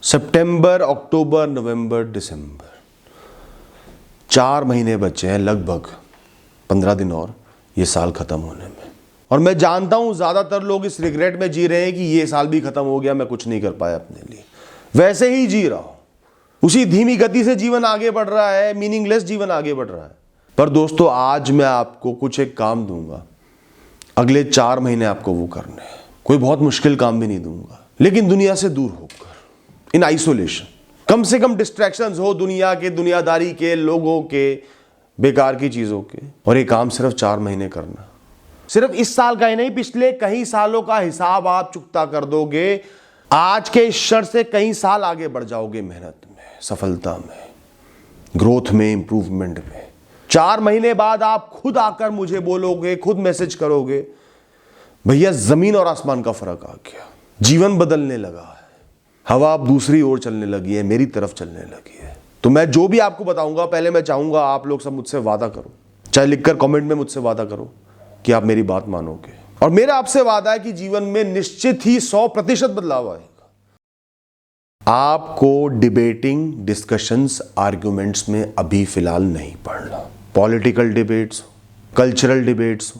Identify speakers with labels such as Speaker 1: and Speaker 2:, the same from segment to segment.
Speaker 1: सितंबर, अक्टूबर, नवंबर, दिसंबर, 4 महीने बचे हैं, लगभग 15 दिन और ये साल खत्म होने में। और मैं जानता हूं ज्यादातर लोग इस रिग्रेट में जी रहे हैं कि ये साल भी खत्म हो गया, मैं कुछ नहीं कर पाया अपने लिए। वैसे ही जी रहा हूं, उसी धीमी गति से जीवन आगे बढ़ रहा है, मीनिंगलेस जीवन आगे बढ़ रहा है। पर दोस्तों, आज मैं आपको कुछ एक काम दूंगा, अगले 4 महीने आपको वो करने हैं। कोई बहुत मुश्किल काम भी नहीं दूंगा, लेकिन दुनिया से दूर होकर, इन आइसोलेशन, कम से कम डिस्ट्रैक्शंस हो दुनिया के, दुनियादारी के, लोगों के, बेकार की चीजों के। और ये काम सिर्फ 4 महीने करना। सिर्फ इस साल का ही नहीं, पिछले कई सालों का हिसाब आप चुकता कर दोगे। आज के इस क्षण से कई साल आगे बढ़ जाओगे, मेहनत में, सफलता में, ग्रोथ में, इंप्रूवमेंट में। 4 महीने बाद आप खुद आकर मुझे बोलोगे, खुद मैसेज करोगे, भैया जमीन और आसमान का फर्क आ गया, जीवन बदलने लगा है, हवा अब दूसरी ओर चलने लगी है, मेरी तरफ चलने लगी है। तो मैं जो भी आपको बताऊंगा, पहले मैं चाहूंगा आप लोग सब मुझसे वादा करो, चाहे लिखकर कमेंट में मुझसे वादा करो कि आप मेरी बात मानोगे। और मेरा आपसे वादा है कि जीवन में निश्चित ही 100% बदलाव आएगा। आपको डिबेटिंग, डिस्कशंस, आर्ग्यूमेंट्स में अभी फिलहाल नहीं पढ़ना। पॉलिटिकल डिबेट्स, कल्चरल डिबेट्स,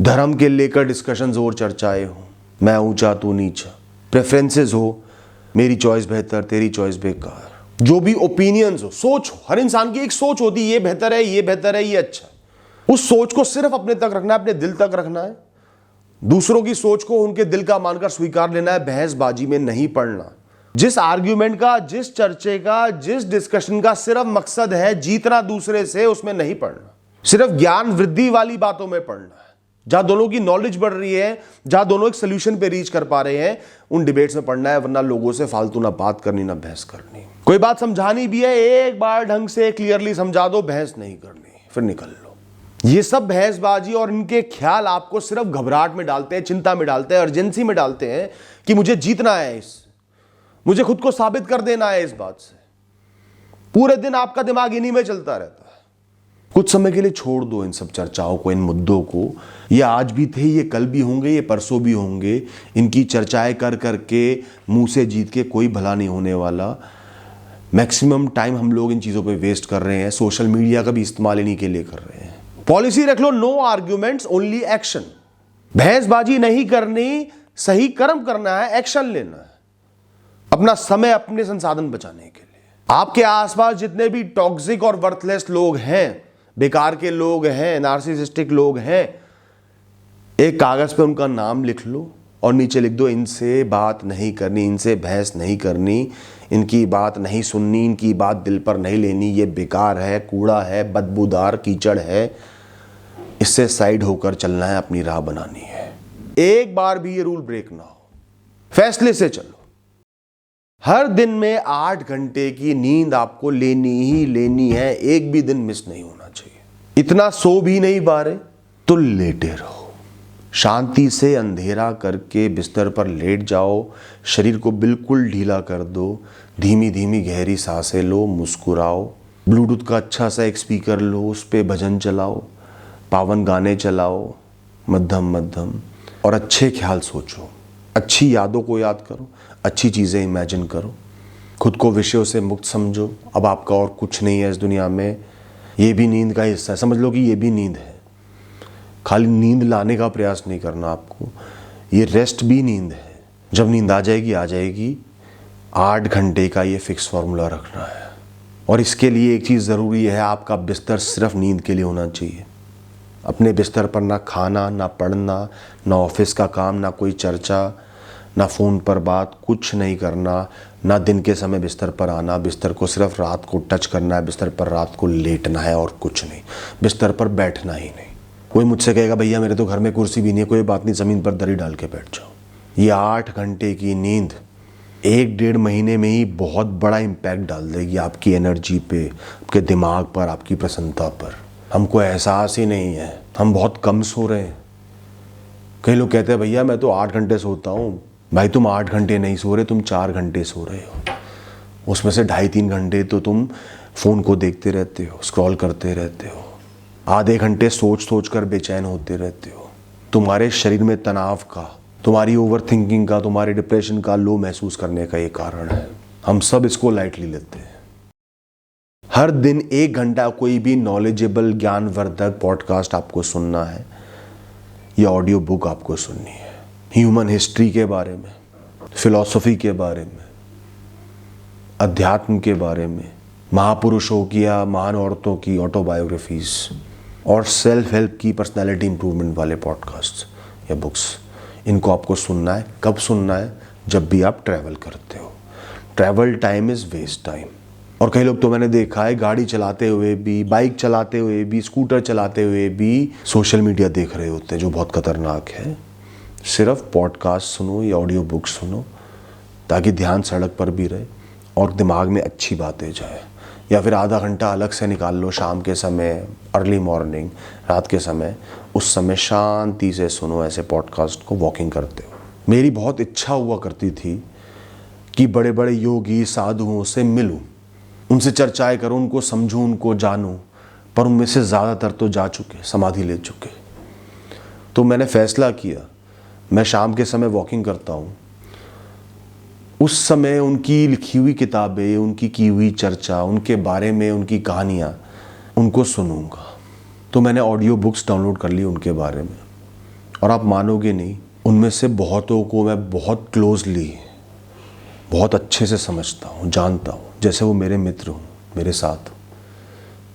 Speaker 1: धर्म के लेकर डिस्कशंस और चर्चाएं हो, मैं ऊंचा तू नीचा, प्रेफरेंसेस हो, मेरी चॉइस बेहतर, तेरी चॉइस बेकार, जो भी ओपिनियंस हो, सोच हो, हर इंसान की एक सोच होती है, ये बेहतर है, ये बेहतर है, ये अच्छा है। उस सोच को सिर्फ अपने तक रखना है, अपने दिल तक रखना है। दूसरों की सोच को उनके दिल का मानकर स्वीकार लेना है, बहसबाजी में नहीं पड़ना। जिस आर्ग्यूमेंट का, जिस चर्चे का, जिस डिस्कशन का सिर्फ मकसद है जीतना दूसरे से, उसमें नहीं पड़ना। सिर्फ ज्ञान वृद्धि वाली बातों में पड़ना है, जहां दोनों की नॉलेज बढ़ रही है, जहां दोनों एक सोल्यूशन पे रीच कर पा रहे हैं, उन डिबेट्स में पढ़ना है। वरना लोगों से फालतू ना बात करनी, ना बहस करनी। कोई बात समझानी भी है, एक बार ढंग से क्लियरली समझा दो, बहस नहीं करनी, फिर निकल लो। ये सब बहसबाजी और इनके ख्याल आपको सिर्फ घबराहट में डालते हैं, चिंता में डालते हैं, अर्जेंसी में डालते हैं कि मुझे जीतना है, इससे मुझे खुद को साबित कर देना है। इस बात से पूरे दिन आपका दिमाग इन्हीं में चलता रहता है। कुछ समय के लिए छोड़ दो इन सब चर्चाओं को, इन मुद्दों को। ये आज भी थे, ये कल भी होंगे, ये परसों भी होंगे। इनकी चर्चाएं कर करके मुंह से जीत के कोई भला नहीं होने वाला। मैक्सिमम टाइम हम लोग इन चीज़ों पे वेस्ट कर रहे हैं, सोशल मीडिया का भी इस्तेमाल इन्हीं के लिए कर रहे हैं। पॉलिसी रख लो, नो आर्ग्यूमेंट्स, ओनली एक्शन। बहसबाजी नहीं करनी, सही कर्म करना है, एक्शन लेना है, अपना समय, अपने संसाधन बचाने के लिए। आपके आसपास जितने भी टॉक्सिक और वर्थलेस लोग हैं, बेकार के लोग हैं, नार्सिसिस्टिक लोग हैं, एक कागज पे उनका नाम लिख लो और नीचे लिख दो, इनसे बात नहीं करनी, इनसे बहस नहीं करनी, इनकी बात नहीं सुननी, इनकी बात दिल पर नहीं लेनी, ये बेकार है, कूड़ा है, बदबूदार कीचड़ है, इससे साइड होकर चलना है, अपनी राह बनानी है। एक बार भी ये रूल ब्रेक ना हो, फैसले से चलो। हर दिन में 8 घंटे की नींद आपको लेनी ही लेनी है, एक भी दिन मिस नहीं होना चाहिए। इतना सो भी नहीं पा रहे तो लेटे रहो, शांति से अंधेरा करके बिस्तर पर लेट जाओ, शरीर को बिल्कुल ढीला कर दो, धीमी धीमी गहरी सांसें लो, मुस्कुराओ, ब्लूटूथ का अच्छा सा एक स्पीकर लो, उस पे भजन चलाओ, पावन गाने चलाओ, मध्यम मध्यम, और अच्छे ख्याल सोचो, अच्छी यादों को याद करो, अच्छी चीज़ें इमेजिन करो, खुद को विषयों से मुक्त समझो। अब आपका और कुछ नहीं है इस दुनिया में, ये भी नींद का हिस्सा है, समझ लो कि ये भी नींद है। खाली नींद लाने का प्रयास नहीं करना आपको, ये रेस्ट भी नींद है। जब नींद आ जाएगी आ जाएगी। 8 घंटे का ये फिक्स फार्मूला रखना है। और इसके लिए एक चीज़ ज़रूरी है, आपका बिस्तर सिर्फ नींद के लिए होना चाहिए। अपने बिस्तर पर ना खाना, ना पढ़ना, ना ऑफिस का काम, ना कोई चर्चा, ना फ़ोन पर बात, कुछ नहीं करना। ना दिन के समय बिस्तर पर आना, बिस्तर को सिर्फ रात को टच करना है, बिस्तर पर रात को लेटना है और कुछ नहीं, बिस्तर पर बैठना ही नहीं। कोई मुझसे कहेगा भैया मेरे तो घर में कुर्सी भी नहीं है, कोई बात नहीं, ज़मीन पर दरी डाल के बैठ जाओ। ये 8 घंटे की नींद 1-1.5 महीने में ही बहुत बड़ा इम्पैक्ट डाल देगी आपकी एनर्जी पे, आपके दिमाग पर, आपकी प्रसन्नता पर। हमको एहसास ही नहीं है, हम बहुत कम सो रहे हैं। कई लोग कहते हैं भैया मैं तो 8 घंटे सोता हूँ। भाई तुम 8 घंटे नहीं सो रहे, तुम 4 घंटे सो रहे हो। उसमें से 2.5-3 घंटे तो तुम फ़ोन को देखते रहते हो, स्क्रॉल करते रहते हो। आधे घंटे सोच सोच कर बेचैन होते रहते हो। तुम्हारे शरीर में तनाव का, तुम्हारी ओवर थिंकिंग का, तुम्हारे डिप्रेशन का, लो महसूस करने का ये कारण है। हम सब इसको लाइटली लेते हैं। हर दिन 1 घंटा कोई भी नॉलेजेबल ज्ञानवर्धक पॉडकास्ट आपको सुनना है या ऑडियो बुक आपको सुननी है। ह्यूमन हिस्ट्री के बारे में, फिलॉसफी के बारे में, अध्यात्म के बारे में, महापुरुषों की या महान औरतों की ऑटोबायोग्राफीज और सेल्फ हेल्प की, पर्सनालिटी इंप्रूवमेंट वाले पॉडकास्ट या बुक्स, इनको आपको सुनना है। कब सुनना है? जब भी आप ट्रैवल करते हो। Travel time is waste time. और कई लोग तो मैंने देखा है गाड़ी चलाते हुए भी, बाइक चलाते हुए भी, स्कूटर चलाते हुए भी सोशल मीडिया देख रहे होते हैं, जो बहुत खतरनाक है। सिर्फ पॉडकास्ट सुनो या ऑडियो बुक सुनो ताकि ध्यान सड़क पर भी रहे और दिमाग में अच्छी बातें जाए। या फिर आधा घंटा अलग से निकाल लो, शाम के समय, अर्ली मॉर्निंग, रात के समय, उस समय शांति से सुनो ऐसे पॉडकास्ट को वॉकिंग करते हो। मेरी बहुत इच्छा हुआ करती थी कि बड़े बड़े योगी साधुओं से मिलूं, उनसे चर्चाएं करूं, उनको समझूं, उनको जानूं, पर उनमें से ज़्यादातर तो जा चुके, समाधि ले चुके। तो मैंने फैसला किया, मैं शाम के समय वॉकिंग करता हूँ, उस समय उनकी लिखी हुई किताबें, उनकी की हुई चर्चा, उनके बारे में उनकी कहानियाँ, उनको सुनूंगा। तो मैंने ऑडियो बुक्स डाउनलोड कर ली उनके बारे में, और आप मानोगे नहीं, उनमें से बहुतों को मैं बहुत क्लोजली, बहुत अच्छे से समझता हूँ, जानता हूँ, जैसे वो मेरे मित्र हों, मेरे साथ,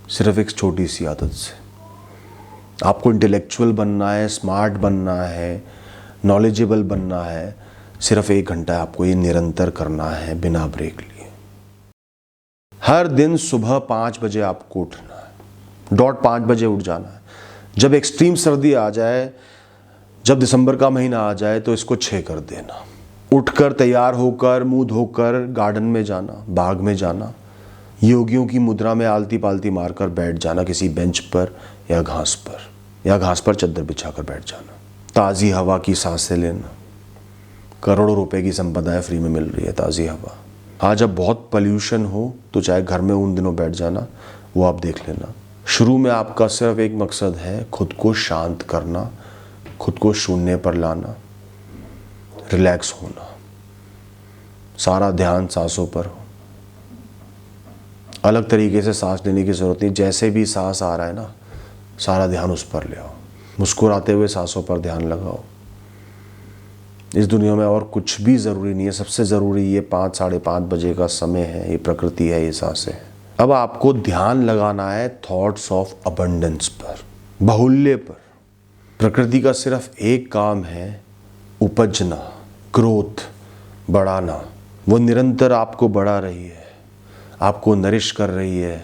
Speaker 1: सिर्फ एक छोटी सी आदत से। आपको इंटेलेक्चुअल बनना है, स्मार्ट बनना है, नॉलेजेबल बनना है, सिर्फ 1 घंटा आपको ये निरंतर करना है बिना ब्रेक लिए। हर दिन सुबह 5 बजे आपको उठना है, डॉट 5 बजे उठ जाना है। जब एक्सट्रीम सर्दी आ जाए, जब दिसंबर का महीना आ जाए, तो इसको 6 कर देना। उठकर तैयार होकर, मुंह धोकर गार्डन में जाना, बाग में जाना, योगियों की मुद्रा में आलती पालती मारकर बैठ जाना किसी बेंच पर या घास पर चादर बिछाकर बैठ जाना। ताज़ी हवा की सांसें लेना। करोड़ों रुपए की संपदाएं फ्री में मिल रही है, ताज़ी हवा। हाँ, जब बहुत पॉल्यूशन हो तो चाहे घर में उन दिनों बैठ जाना, वो आप देख लेना। शुरू में आपका सिर्फ एक मकसद है, खुद को शांत करना, खुद को शून्य पर लाना, रिलैक्स होना, सारा ध्यान सांसों पर हो। अलग तरीके से सांस लेने की ज़रूरत नहीं, जैसे भी सांस आ रहा है ना, सारा ध्यान उस पर ले आओ। मुस्कुराते हुए सांसों पर ध्यान लगाओ। इस दुनिया में और कुछ भी ज़रूरी नहीं है। सबसे ज़रूरी ये 5 साढ़े 5 बजे का समय है, ये प्रकृति है, ये सांसें हैं। अब आपको ध्यान लगाना है थॉट्स ऑफ अबंडेंस पर, बाहुल्य पर। प्रकृति का सिर्फ एक काम है, उपजना, ग्रोथ, बढ़ाना। वो निरंतर आपको बढ़ा रही है, आपको नरिश कर रही है,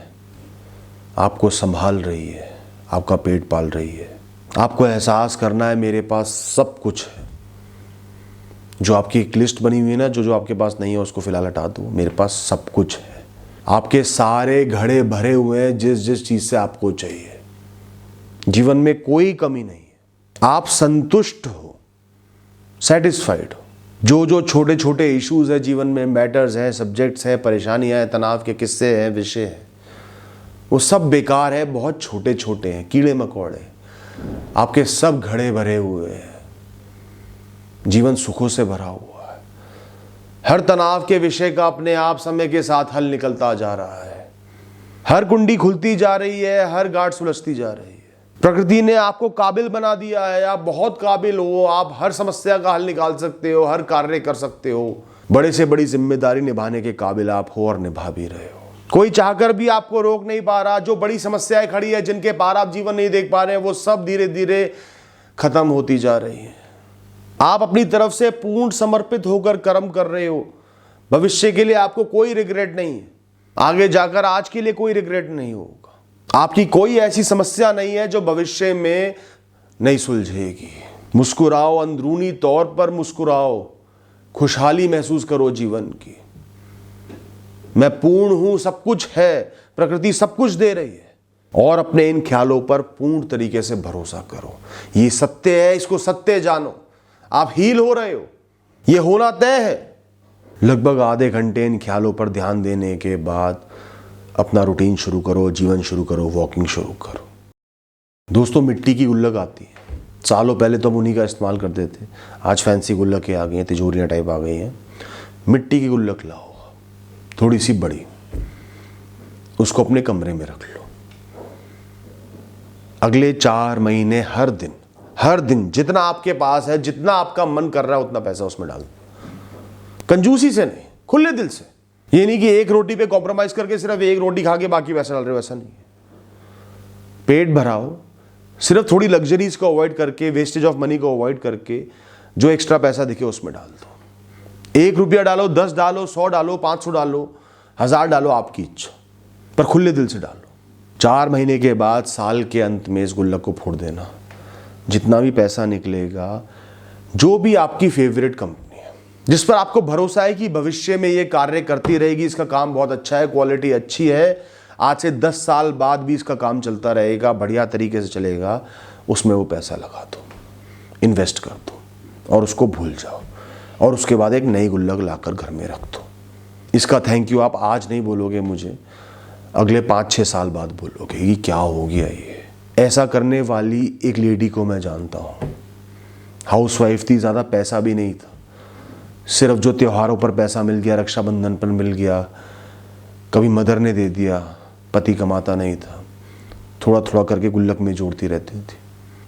Speaker 1: आपको संभाल रही है, आपका पेट पाल रही है। आपको एहसास करना है मेरे पास सब कुछ है। जो आपकी एक लिस्ट बनी हुई है ना, जो आपके पास नहीं है उसको फिलहाल हटा दो। मेरे पास सब कुछ है। आपके सारे घड़े भरे हुए हैं जिस चीज़ से आपको चाहिए। जीवन में कोई कमी नहीं है। आप संतुष्ट हो, सेटिस्फाइड हो। जो छोटे छोटे इश्यूज है जीवन में, मैटर्स हैं, सब्जेक्ट्स हैं, परेशानियां हैं, तनाव के किस्से हैं, विषय हैं, वो सब बेकार है, बहुत छोटे छोटे हैं, कीड़े मकोड़े। आपके सब घड़े भरे हुए हैं, जीवन सुखों से भरा हुआ है। हर तनाव के विषय का अपने आप समय के साथ हल निकलता जा रहा है। हर कुंडी खुलती जा रही है, हर गांठ सुलझती जा रही है। प्रकृति ने आपको काबिल बना दिया है। आप बहुत काबिल हो। आप हर समस्या का हल निकाल सकते हो, हर कार्य कर सकते हो। बड़े से बड़ी जिम्मेदारी निभाने के काबिल आप हो और निभा भी रहे हो। कोई चाहकर भी आपको रोक नहीं पा रहा। जो बड़ी समस्याएं खड़ी है, जिनके पार आप जीवन नहीं देख पा रहे हैं, वो सब धीरे धीरे खत्म होती जा रही है। आप अपनी तरफ से पूर्ण समर्पित होकर कर्म कर रहे हो। भविष्य के लिए आपको कोई रिग्रेट नहीं है। आगे जाकर आज के लिए कोई रिग्रेट नहीं होगा। आपकी कोई ऐसी समस्या नहीं है जो भविष्य में नहीं सुलझेगी। मुस्कुराओ, अंदरूनी तौर पर मुस्कुराओ, खुशहाली महसूस करो जीवन की। मैं पूर्ण हूं, सब कुछ है, प्रकृति सब कुछ दे रही है। और अपने इन ख्यालों पर पूर्ण तरीके से भरोसा करो। ये सत्य है, इसको सत्य जानो। आप हील हो रहे हो, ये होना तय है। लगभग आधे घंटे इन ख्यालों पर ध्यान देने के बाद अपना रूटीन शुरू करो, जीवन शुरू करो, वॉकिंग शुरू करो। दोस्तों, मिट्टी की गुल्लक आती है, सालों पहले तो हम उन्हीं का इस्तेमाल करते थे, आज फैंसी गुल्लकें आ गई हैं, तिजोरियाँ टाइप आ गई हैं। मिट्टी की गुल्लक लाओ, थोड़ी सी बड़ी, उसको अपने कमरे में रख लो। अगले 4 महीने हर दिन जितना आपके पास है, जितना आपका मन कर रहा है उतना पैसा उसमें डाल दो। कंजूसी से नहीं, खुले दिल से। ये नहीं कि एक रोटी पे कॉम्प्रोमाइज करके सिर्फ एक रोटी खा के बाकी पैसा डाल रहे हो, ऐसा नहीं है। पेट भराओ, सिर्फ थोड़ी लग्जरीज को अवॉइड करके, वेस्टेज ऑफ मनी को अवॉइड करके, जो एक्स्ट्रा पैसा दिखे उसमें डाल दो। 1 रुपया डालो, 10 डालो, 100 डालो, 500 डालो, 1000 डालो, आपकी इच्छा, पर खुले दिल से डालो। 4 महीने के बाद, साल के अंत में इस गुल्लक को फोड़ देना। जितना भी पैसा निकलेगा, जो भी आपकी फेवरेट कंपनी है, जिस पर आपको भरोसा है कि भविष्य में ये कार्य करती रहेगी, इसका काम बहुत अच्छा है, क्वालिटी अच्छी है, आज से 10 साल बाद भी इसका काम चलता रहेगा, बढ़िया तरीके से चलेगा, उसमें वो पैसा लगा दो, इन्वेस्ट कर दो और उसको भूल जाओ। और उसके बाद एक नई गुल्लक लाकर घर में रख दो। इसका थैंक यू आप आज नहीं बोलोगे मुझे, अगले 5-6 साल बाद बोलोगे कि क्या हो गया ये। ऐसा करने वाली एक लेडी को मैं जानता हूँ, हाउसवाइफ थी, ज़्यादा पैसा भी नहीं था, सिर्फ जो त्योहारों पर पैसा मिल गया, रक्षाबंधन पर मिल गया, कभी मदर ने दे दिया, पति कमाता नहीं था, थोड़ा थोड़ा करके गुल्लक में जोड़ती रहती थी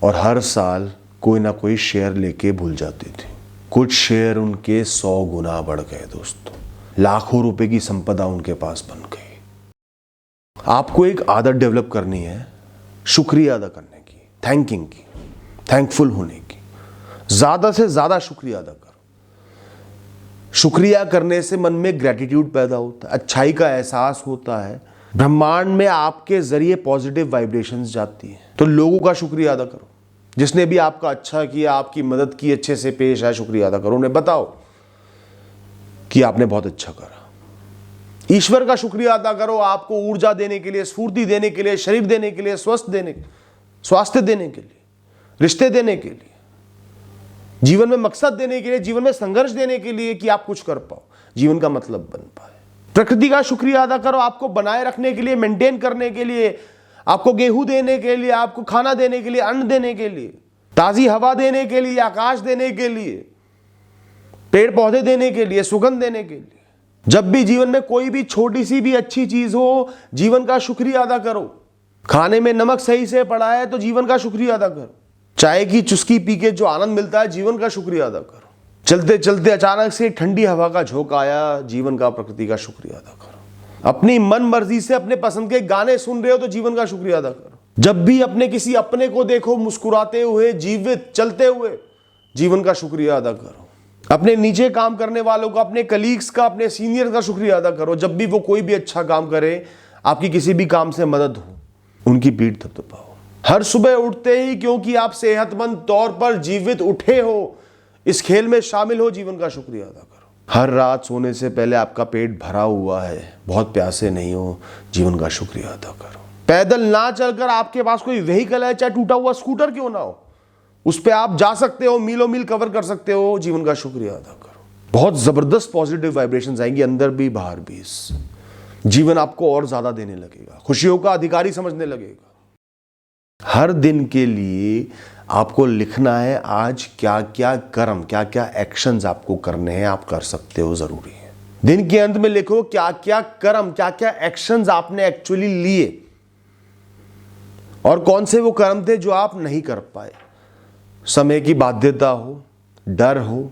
Speaker 1: और हर साल कोई ना कोई शेयर लेके भूल जाती थी। कुछ शेयर उनके 100 गुना बढ़ गए दोस्तों, लाखों रुपए की संपदा उनके पास बन गई। आपको एक आदत डेवलप करनी है शुक्रिया अदा करने की, थैंकिंग की, थैंकफुल होने की। ज्यादा से ज्यादा शुक्रिया अदा करो। शुक्रिया करने से मन में ग्रेटिट्यूड पैदा होता है, अच्छाई का एहसास होता है, ब्रह्मांड में आपके जरिए पॉजिटिव वाइब्रेशंस जाती हैं। तो लोगों का शुक्रिया अदा करो, जिसने भी आपका अच्छा किया, आपकी मदद की, अच्छे से पेश आए, शुक्रिया अदा करो, उन्हें बताओ कि आपने बहुत अच्छा करा। ईश्वर का शुक्रिया अदा करो, आपको ऊर्जा देने के लिए, स्फूर्ति देने के लिए, शरीर देने के लिए, स्वास्थ्य देने के लिए, रिश्ते देने के लिए, जीवन में मकसद देने के लिए, जीवन में संघर्ष देने के लिए कि आप कुछ कर पाओ, जीवन का मतलब बन पाए। प्रकृति का शुक्रिया अदा करो, आपको बनाए रखने के लिए, मेंटेन करने के लिए, आपको गेहूं देने के लिए, आपको खाना देने के लिए, अन्न देने के लिए, ताजी हवा देने के लिए, आकाश देने के लिए, पेड़ पौधे देने के लिए, सुगंध देने के लिए। जब भी जीवन में कोई भी छोटी सी भी अच्छी चीज हो, जीवन का शुक्रिया अदा करो। खाने में नमक सही से पड़ा है तो जीवन का शुक्रिया अदा करो। चाय की चुस्की पी के जो आनंद मिलता है, जीवन का शुक्रिया अदा करो। चलते चलते अचानक से ठंडी हवा का झोंका आया, जीवन का, प्रकृति का शुक्रिया अदा करो। अपनी मन मर्जी से अपने पसंद के गाने सुन रहे हो तो जीवन का शुक्रिया अदा करो। जब भी अपने किसी अपने को देखो मुस्कुराते हुए, जीवित, चलते हुए, जीवन का शुक्रिया अदा करो। अपने नीचे काम करने वालों का, अपने कलीग्स का, अपने सीनियर का शुक्रिया अदा करो। जब भी वो कोई भी अच्छा काम करे, आपकी किसी भी काम से मदद हो, उनकी पीठ थपथपाओ। हर सुबह उठते ही, क्योंकि आप सेहतमंद तौर पर जीवित उठे हो, इस खेल में शामिल हो, जीवन का शुक्रिया अदा करो। हर रात सोने से पहले आपका पेट भरा हुआ है, बहुत प्यासे नहीं हो, जीवन का शुक्रिया अदा करो। पैदल ना चलकर आपके पास कोई व्हीकल है, चाहे टूटा हुआ स्कूटर क्यों ना हो, उस पर आप जा सकते हो, मीलों मील कवर कर सकते हो, जीवन का शुक्रिया अदा करो। बहुत जबरदस्त पॉजिटिव वाइब्रेशंस आएंगी, अंदर भी बाहर भी। जीवन आपको और ज्यादा देने लगेगा, खुशियों का अधिकारी समझने लगेगा। हर दिन के लिए आपको लिखना है आज क्या क्या कर्म, क्या क्या एक्शंस आपको करने हैं, आप कर सकते हो, जरूरी है। दिन के अंत में लिखो क्या क्या कर्म, क्या क्या एक्शंस आपने एक्चुअली लिए और कौन से वो कर्म थे जो आप नहीं कर पाए। समय की बाध्यता हो, डर हो,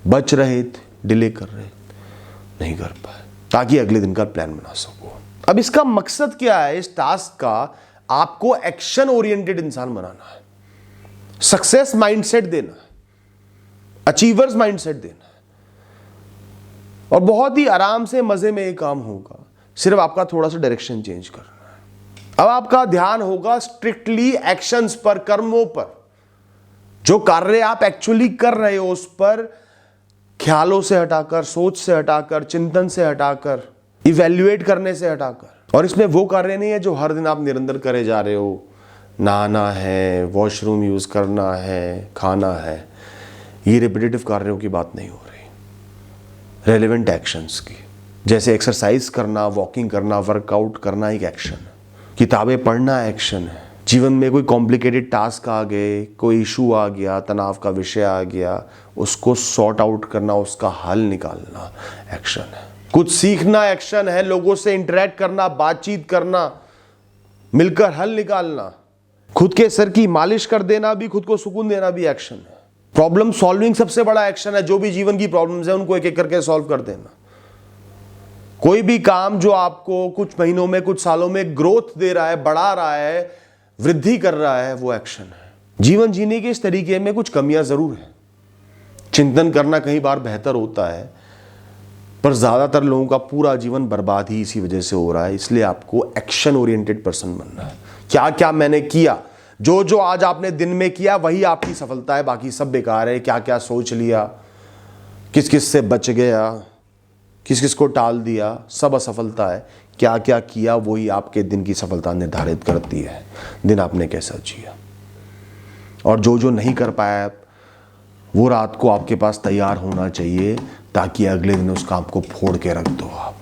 Speaker 1: बच रहे थे, डिले कर रहे, नहीं कर पाए, ताकि अगले दिन का प्लान बना सको। अब इसका मकसद क्या है? इस टास्क का आपको एक्शन ओरिएंटेड इंसान बनाना है, सक्सेस माइंडसेट देना है, अचीवर्स माइंडसेट देना है, और बहुत ही आराम से मजे में ये काम होगा। सिर्फ आपका थोड़ा सा डायरेक्शन चेंज करना है। अब आपका ध्यान होगा स्ट्रिक्टली एक्शंस पर, कर्मों पर, जो कार्य आप एक्चुअली कर रहे हो उस पर ख्यालों से हटाकर, सोच से हटाकर, चिंतन से हटाकर, इवैल्यूएट करने से हटाकर। और इसमें वो कार्य नहीं है जो हर दिन आप निरंतर करे जा रहे हो, नहाना है, वॉशरूम यूज करना है, खाना है, ये रिपीटेटिव कार्यों की बात नहीं हो रही। रेलेवेंट एक्शंस की, जैसे एक्सरसाइज करना, वॉकिंग करना, वर्कआउट करना एक एक्शन है, किताबें पढ़ना एक्शन है, जीवन में कोई कॉम्प्लिकेटेड टास्क आ गए, कोई इशू आ गया, तनाव का विषय आ गया, उसको सॉर्ट आउट करना, उसका हल निकालना एक्शन है। कुछ सीखना एक्शन है, लोगों से इंटरेक्ट करना, बातचीत करना, मिलकर हल निकालना, खुद के सर की मालिश कर देना भी, खुद को सुकून देना भी एक्शन है। प्रॉब्लम सॉल्विंग सबसे बड़ा एक्शन है। जो भी जीवन की प्रॉब्लम्स है उनको एक एक करके सॉल्व कर देना। कोई भी काम जो आपको कुछ महीनों में, कुछ सालों में ग्रोथ दे रहा है, बढ़ा रहा है, वृद्धि कर रहा है, वो एक्शन है। जीवन जीने के इस तरीके में कुछ कमियां जरूर है। चिंतन करना कई बार बेहतर होता है, पर ज्यादातर लोगों का पूरा जीवन बर्बाद ही इसी वजह से हो रहा है। इसलिए आपको एक्शन ओरिएंटेड पर्सन बनना है। क्या क्या मैंने किया, जो जो आज आपने दिन में किया वही आपकी सफलता है, बाकी सब बेकार है। क्या क्या सोच लिया, किस किस से बच गया, किस किस को टाल दिया, सब असफलता है। क्या क्या किया वही आपके दिन की सफलता निर्धारित करती है। दिन आपने कैसा जिया, और जो जो नहीं कर पाया वो रात को आपके पास तैयार होना चाहिए, ताकि अगले दिन उस काम को फोड़ के रख दो आप।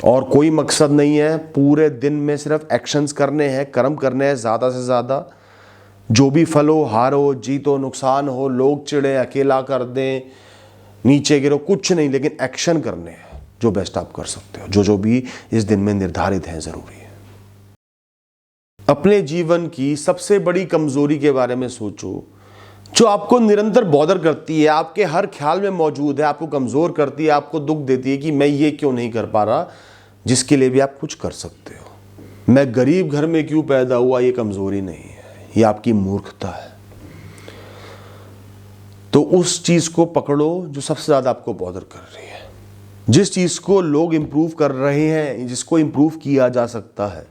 Speaker 1: और कोई मकसद नहीं है, पूरे दिन में सिर्फ एक्शंस करने हैं, कर्म करने हैं ज़्यादा से ज़्यादा। जो भी फल हो, हार हो, जीत हो, नुकसान हो, लोग चिढ़े, अकेला कर दें, नीचे गिरो, कुछ नहीं, लेकिन एक्शन करने हैं जो बेस्ट आप कर सकते हो, जो जो भी इस दिन में निर्धारित है, ज़रूरी है। अपने जीवन की सबसे बड़ी कमजोरी के बारे में सोचो, जो आपको निरंतर बॉदर करती है, आपके हर ख्याल में मौजूद है, आपको कमजोर करती है, आपको दुख देती है कि मैं ये क्यों नहीं कर पा रहा, जिसके लिए भी आप कुछ कर सकते हो। मैं गरीब घर में क्यों पैदा हुआ, ये कमजोरी नहीं है, ये आपकी मूर्खता है। तो उस चीज को पकड़ो जो सबसे ज्यादा आपको बॉदर कर रही है, जिस चीज को लोग इंप्रूव कर रहे हैं, जिसको इंप्रूव किया जा सकता है,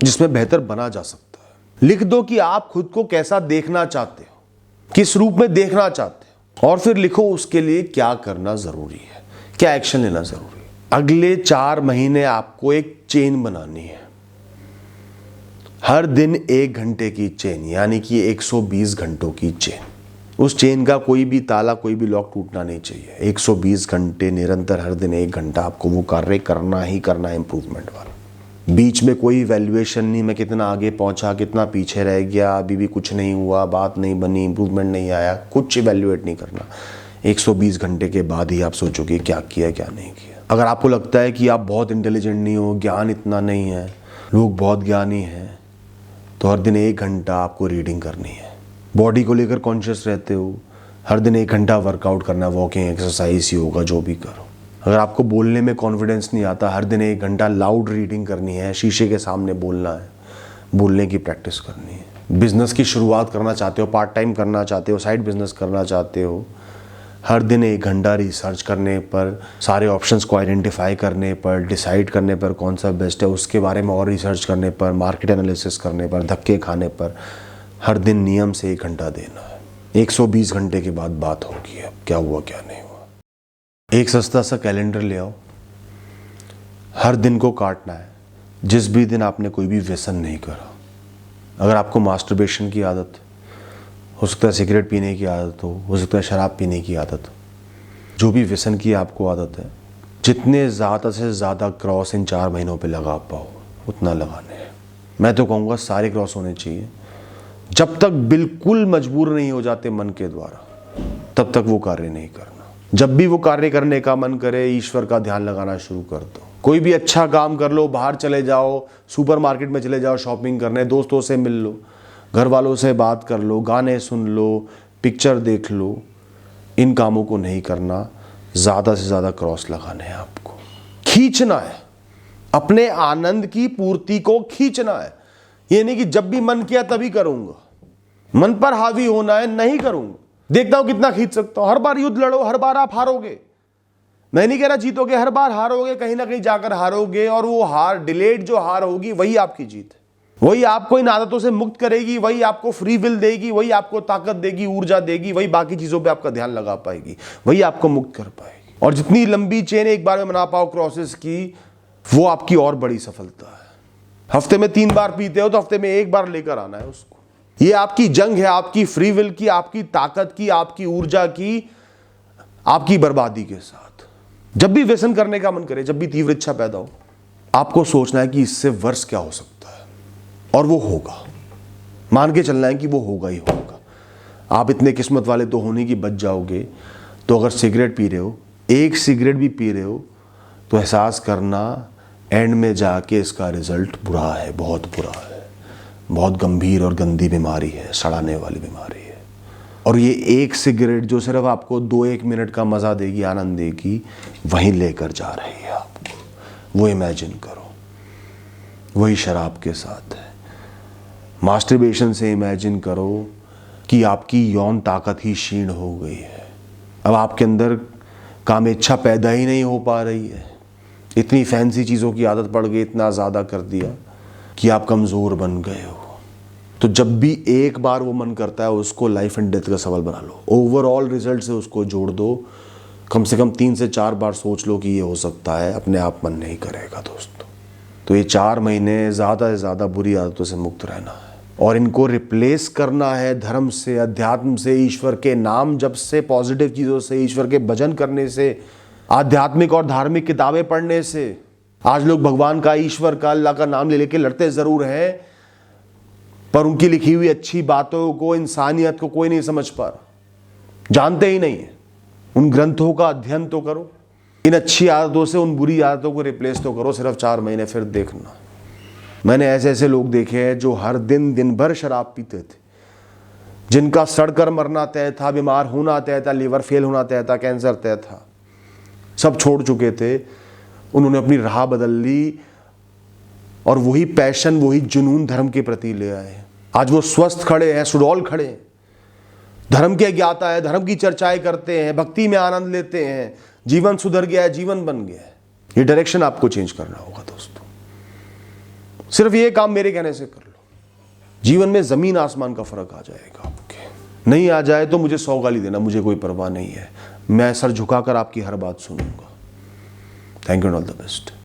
Speaker 1: जिसमें बेहतर बना जा सकता है। लिख दो कि आप खुद को कैसा देखना चाहते हो, किस रूप में देखना चाहते हो, और फिर लिखो उसके लिए क्या करना जरूरी है, क्या एक्शन लेना जरूरी है। अगले 4 महीने आपको एक चेन बनानी है, हर दिन 1 घंटे की चेन, यानी कि 120 घंटों की चेन। उस चेन का कोई भी ताला, कोई भी लॉक टूटना नहीं चाहिए। 120 घंटे निरंतर, हर दिन 1 घंटा आपको वो कार्य करना ही करना है, इंप्रूवमेंट वाला। बीच में कोई वैल्यूएशन नहीं, मैं कितना आगे पहुंचा, कितना पीछे रह गया, अभी भी कुछ नहीं हुआ, बात नहीं बनी, इंप्रूवमेंट नहीं आया, कुछ इवैल्यूएट नहीं करना। 120 घंटे के बाद ही आप सोचोगे क्या किया क्या नहीं किया। अगर आपको लगता है कि आप बहुत इंटेलिजेंट नहीं हो, ज्ञान इतना नहीं है, लोग बहुत ज्ञानी हैं, तो हर दिन 1 घंटा आपको रीडिंग करनी है। बॉडी को लेकर कॉन्शियस रहते हो, हर दिन 1 घंटा वर्कआउट करना, वॉकिंग, एक्सरसाइज, योगा, जो भी करो। अगर आपको बोलने में कॉन्फिडेंस नहीं आता, हर दिन 1 घंटा लाउड रीडिंग करनी है, शीशे के सामने बोलना है, बोलने की प्रैक्टिस करनी है। बिजनेस की शुरुआत करना चाहते हो, पार्ट टाइम करना चाहते हो, साइड बिजनेस करना चाहते हो, हर दिन 1 घंटा रिसर्च करने पर, सारे ऑप्शंस को आइडेंटिफाई करने पर, डिसाइड करने पर कौन सा बेस्ट है, उसके बारे में और रिसर्च करने पर, मार्केट एनालिसिस करने पर, धक्के खाने पर, हर दिन नियम से 1 घंटा देना है। 120 घंटे के बाद बात होगी अब क्या हुआ क्या नहीं हुआ। एक सस्ता सा कैलेंडर ले आओ, हर दिन को काटना है। जिस भी दिन आपने कोई भी व्यसन नहीं करा, अगर आपको मास्टरबेशन की आदत हो सकता है, सिगरेट पीने की आदत हो सकता है शराब पीने की आदत, जो भी व्यसन की आपको आदत है, जितने ज़्यादा से ज़्यादा क्रॉस इन 4 महीनों पे लगा पाओ उतना लगाने हैं। मैं तो कहूँगा सारे क्रॉस होने चाहिए। जब तक बिल्कुल मजबूर नहीं हो जाते मन के द्वारा, तब तक वो कार्य नहीं करना। जब भी वो कार्य करने का मन करे, ईश्वर का ध्यान लगाना शुरू कर दो। कोई भी अच्छा काम कर लो, बाहर चले जाओ, सुपरमार्केट में चले जाओ शॉपिंग करने, दोस्तों से मिल लो, घर वालों से बात कर लो, गाने सुन लो, पिक्चर देख लो। इन कामों को नहीं करना, ज़्यादा से ज़्यादा क्रॉस लगाने हैं आपको। खींचना है, अपने आनंद की पूर्ति को खींचना है। ये नहीं कि जब भी मन किया तभी करूंगा, मन पर हावी होना है, नहीं करूंगा, देखता हूं कितना खींच सकता हूं। हर बार युद्ध लड़ो, हर बार आप हारोगे। मैं नहीं कह रहा जीतोगे, हर बार हारोगे, कहीं ना कहीं जाकर हारोगे, और वो हार, डिलेड जो हार होगी, वही आपकी जीत है। वही आपको इन आदतों से मुक्त करेगी, वही आपको फ्री विल देगी, वही आपको ताकत देगी, ऊर्जा देगी, वही बाकी चीजों पे आपका ध्यान लगा पाएगी, वही आपको मुक्त कर पाएगी। और जितनी लंबी चेन एक बार में बना पाओ क्रॉसेस की, वो आपकी और बड़ी सफलता है। हफ्ते में 3 बार पीते हो तो हफ्ते में 1 बार लेकर आना है उसको। ये आपकी जंग है, आपकी फ्री विल की, आपकी ताकत की, आपकी ऊर्जा की, आपकी बर्बादी के साथ। जब भी व्यसन करने का मन करे, जब भी तीव्र इच्छा पैदा हो, आपको सोचना है कि इससे वर्ष क्या हो सकता है, और वो होगा। मान के चलना है कि वो होगा ही होगा। आप इतने किस्मत वाले तो होने की बच जाओगे। तो अगर सिगरेट पी रहे हो, एक सिगरेट भी पी रहे हो, तो एहसास करना एंड में जाके इसका रिजल्ट बुरा है, बहुत बुरा है, बहुत गंभीर और गंदी बीमारी है, सड़ाने वाली बीमारी है। और ये एक सिगरेट जो सिर्फ आपको 2-1 मिनट का मज़ा देगी, आनंद देगी, वहीं लेकर जा रही है आपको। वो इमेजिन करो, वही शराब के साथ है। मास्टरबेशन से इमेजिन करो कि आपकी यौन ताकत ही क्षीण हो गई है। अब आपके अंदर कामेच्छा पैदा ही नहीं हो पा रही है। इतनी फैंसी चीज़ों की आदत पड़ गई, इतना ज़्यादा कर दिया कि आप कमज़ोर बन गए हो। तो जब भी एक बार वो मन करता है, उसको लाइफ एंड डेथ का सवाल बना लो। ओवरऑल रिजल्ट से उसको जोड़ दो। कम से कम 3 से 4 बार सोच लो कि ये हो सकता है। अपने आप मन नहीं करेगा दोस्तों। तो ये 4 महीने ज़्यादा से ज़्यादा बुरी आदतों से मुक्त रहना है और इनको रिप्लेस करना है धर्म से, अध्यात्म से, ईश्वर के नाम जप से, पॉजिटिव चीज़ों से, ईश्वर के भजन करने से, आध्यात्मिक और धार्मिक किताबें पढ़ने से। आज लोग भगवान का, ईश्वर का, अल्लाह का नाम ले लेके लड़ते ज़रूर हैं, पर उनकी लिखी हुई अच्छी बातों को, इंसानियत को कोई नहीं समझ पा रहा, जानते ही नहीं है। उन ग्रंथों का अध्ययन तो करो, इन अच्छी आदतों से उन बुरी आदतों को रिप्लेस तो करो। सिर्फ 4 महीने, फिर देखना। मैंने ऐसे ऐसे लोग देखे हैं जो हर दिन भर शराब पीते थे, जिनका सड़कर मरना तय था, बीमार होना तय था, लीवर फेल होना तय था, कैंसर तय था, सब छोड़ चुके थे। उन्होंने अपनी राह बदल ली और वही पैशन, वही जुनून धर्म के प्रति ले आए। आज वो स्वस्थ खड़े हैं, सुडौल खड़े हैं, धर्म के ज्ञाता है, धर्म की चर्चाएं करते हैं, भक्ति में आनंद लेते हैं, जीवन सुधर गया है, जीवन बन गया है। ये डायरेक्शन आपको चेंज करना होगा दोस्तों। सिर्फ ये काम मेरे कहने से कर लो, जीवन में जमीन आसमान का फर्क आ जाएगा आपके। नहीं आ जाए तो मुझे 100 गाली देना, मुझे कोई परवाह नहीं है। मैं सर झुकाकर आपकी हर बात सुनूंगा। Thank you and all the best.